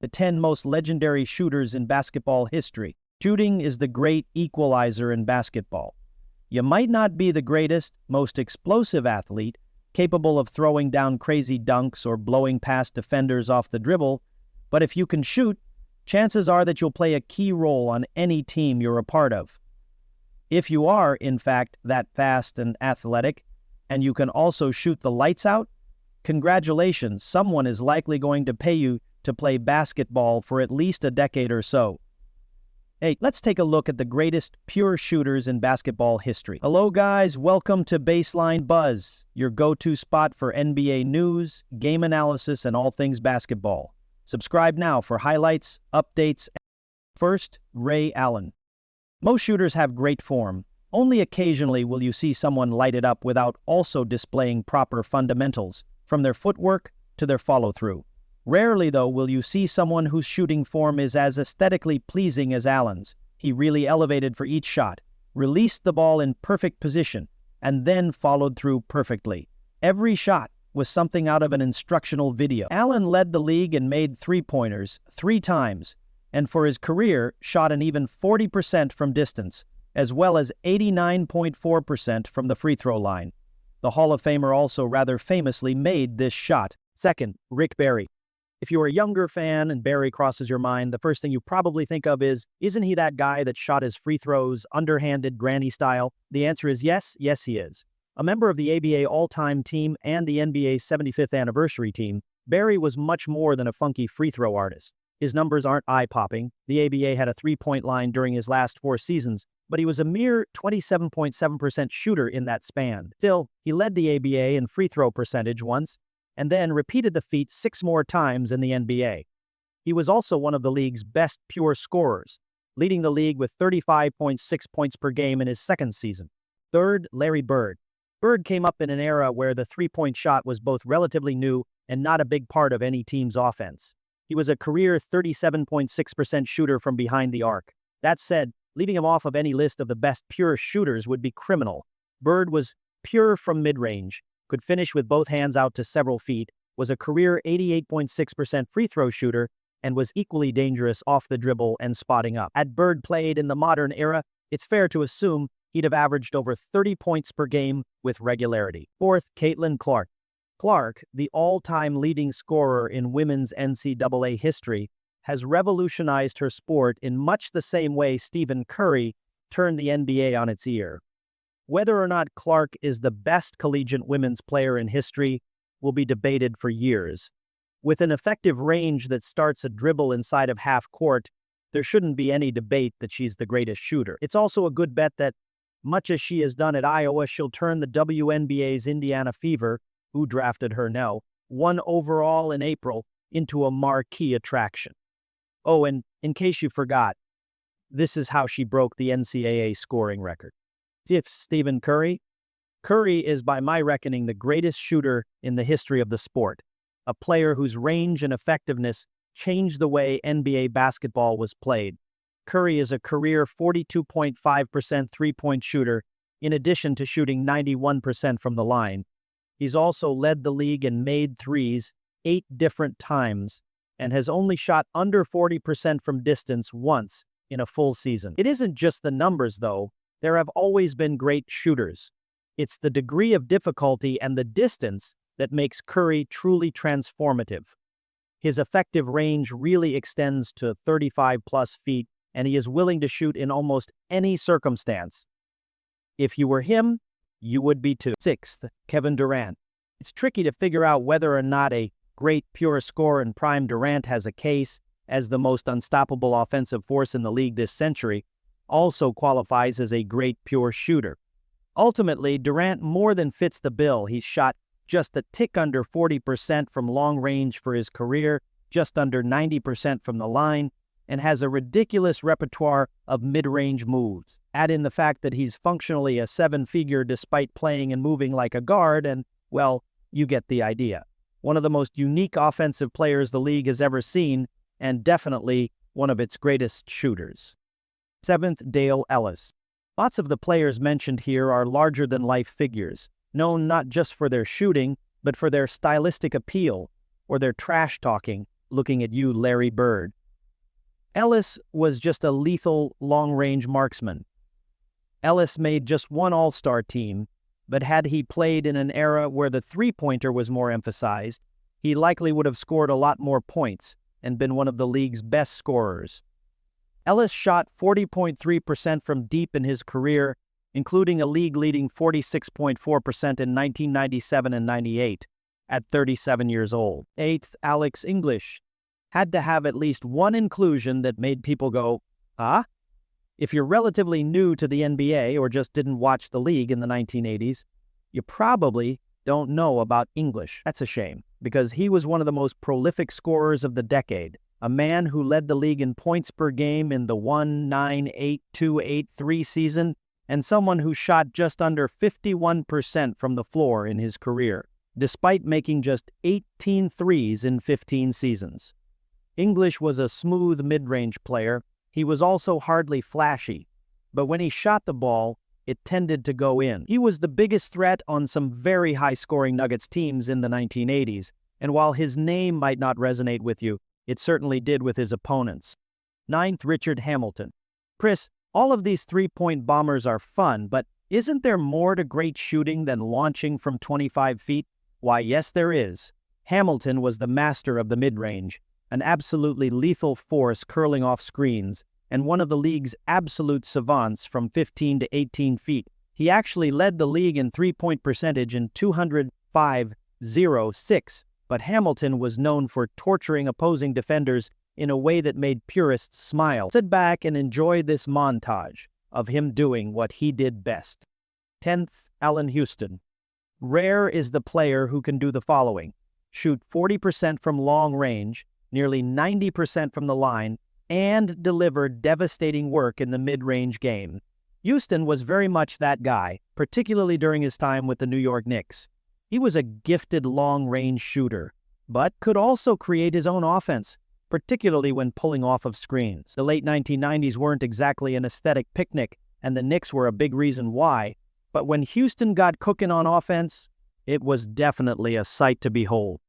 the 10 most legendary shooters in basketball history. Shooting is the great equalizer in basketball. You might not be the greatest, most explosive athlete, capable of throwing down crazy dunks or blowing past defenders off the dribble, but if you can shoot, chances are that you'll play a key role on any team you're a part of. If you are, in fact, that fast and athletic, and you can also shoot the lights out, congratulations, someone is likely going to pay you to play basketball for at least a decade or so. Hey, let's take a look at the greatest pure shooters in basketball history. Hello guys, welcome to Baseline Buzz, your go-to spot for NBA news, game analysis, and all things basketball. Subscribe now for highlights, updates. First, Ray Allen. Most shooters have great form. Only occasionally will you see someone light it up without also displaying proper fundamentals, from their footwork to their follow-through. Rarely, though, will you see someone whose shooting form is as aesthetically pleasing as Allen's. He really elevated for each shot, released the ball in perfect position, and then followed through perfectly. Every shot was something out of an instructional video. Allen led the league and made three-pointers 3 times, and for his career, shot an even 40% from distance, as well as 89.4% from the free throw line. The Hall of Famer also rather famously made this shot. Second, Rick Barry. If you're a younger fan and Barry crosses your mind, the first thing you probably think of is, isn't he that guy that shot his free throws underhanded granny style? The answer is yes, he is. A member of the ABA all-time team and the NBA's 75th anniversary team, Barry was much more than a funky free throw artist. His numbers aren't eye-popping. The ABA had a three-point line during his last 4 seasons, but he was a mere 27.7% shooter in that span. Still, he led the ABA in free throw percentage once, and then repeated the feat 6 more times in the NBA. He was also one of the league's best pure scorers, leading the league with 35.6 points per game in his second season. Third, Larry Bird. Bird came up in an era where the three-point shot was both relatively new and not a big part of any team's offense. He was a career 37.6% shooter from behind the arc. That said, leaving him off of any list of the best pure shooters would be criminal. Bird was pure from mid-range, could finish with both hands out to several feet, was a career 88.6% free throw shooter, and was equally dangerous off the dribble and spotting up. Had Bird played in the modern era, it's fair to assume he'd have averaged over 30 points per game with regularity. Fourth, Caitlin Clark. Clark, the all-time leading scorer in women's NCAA history, has revolutionized her sport in much the same way Stephen Curry turned the NBA on its ear. Whether or not Clark is the best collegiate women's player in history will be debated for years. With an effective range that starts a dribble inside of half court, there shouldn't be any debate that she's the greatest shooter. It's also a good bet that, much as she has done at Iowa, she'll turn the WNBA's Indiana Fever, who drafted her now, 1 overall in April, into a marquee attraction. Oh, and in case you forgot, this is how she broke the NCAA scoring record. Fifth, Stephen Curry. Curry is, by my reckoning, the greatest shooter in the history of the sport, a player whose range and effectiveness changed the way NBA basketball was played. Curry is a career 42.5% three-point shooter, in addition to shooting 91% from the line. He's also led the league in made threes 8 different times, and has only shot under 40% from distance once in a full season. It isn't just the numbers, though. There have always been great shooters. It's the degree of difficulty and the distance that makes Curry truly transformative. His effective range really extends to 35-plus feet, and he is willing to shoot in almost any circumstance. If you were him, you would be too. Sixth, Kevin Durant. It's tricky to figure out whether or not a great pure scorer in prime Durant has a case as the most unstoppable offensive force in the league this century, also qualifies as a great pure shooter. Ultimately, Durant more than fits the bill. He's shot just a tick under 40% from long range for his career, just under 90% from the line, and has a ridiculous repertoire of mid-range moves. Add in the fact that he's functionally a 7-figure despite playing and moving like a guard, and, well, you get the idea. One of the most unique offensive players the league has ever seen, and definitely one of its greatest shooters. Seventh, Dale Ellis. Lots of the players mentioned here are larger-than-life figures, known not just for their shooting, but for their stylistic appeal, or their trash-talking, looking at you, Larry Bird. Ellis was just a lethal long-range marksman. Ellis made just one All-Star team, but had he played in an era where the three-pointer was more emphasized, he likely would have scored a lot more points and been one of the league's best scorers. Ellis shot 40.3% from deep in his career, including a league-leading 46.4% in 1997 and 98, at 37 years old. Eighth, Alex English had to have at least one inclusion that made people go, "Ah?" If you're relatively new to the NBA or just didn't watch the league in the 1980s, you probably don't know about English. That's a shame, because he was one of the most prolific scorers of the decade, a man who led the league in points per game in the 1-9-8-2-8-3 season, and someone who shot just under 51% from the floor in his career, despite making just 18 threes in 15 seasons. English was a smooth mid-range player. He was also hardly flashy, but when he shot the ball, it tended to go in. He was the biggest threat on some very high-scoring Nuggets teams in the 1980s, and while his name might not resonate with you, it certainly did with his opponents. Ninth, Richard Hamilton. Chris, all of these three-point bombers are fun, but isn't there more to great shooting than launching from 25 feet? Why, yes, there is. Hamilton was the master of the mid-range, an absolutely lethal force curling off screens, and one of the league's absolute savants from 15 to 18 feet. He actually led the league in three-point percentage in 205.06, but Hamilton was known for torturing opposing defenders in a way that made purists smile. Sit back and enjoy this montage of him doing what he did best. 10th, Allen Houston. Rare is the player who can do the following: shoot 40% from long range, nearly 90% from the line, and deliver devastating work in the mid-range game. Houston was very much that guy, particularly during his time with the New York Knicks. He was a gifted long-range shooter, but could also create his own offense, particularly when pulling off of screens. The late 1990s weren't exactly an aesthetic picnic, and the Knicks were a big reason why, but when Houston got cooking on offense, it was definitely a sight to behold.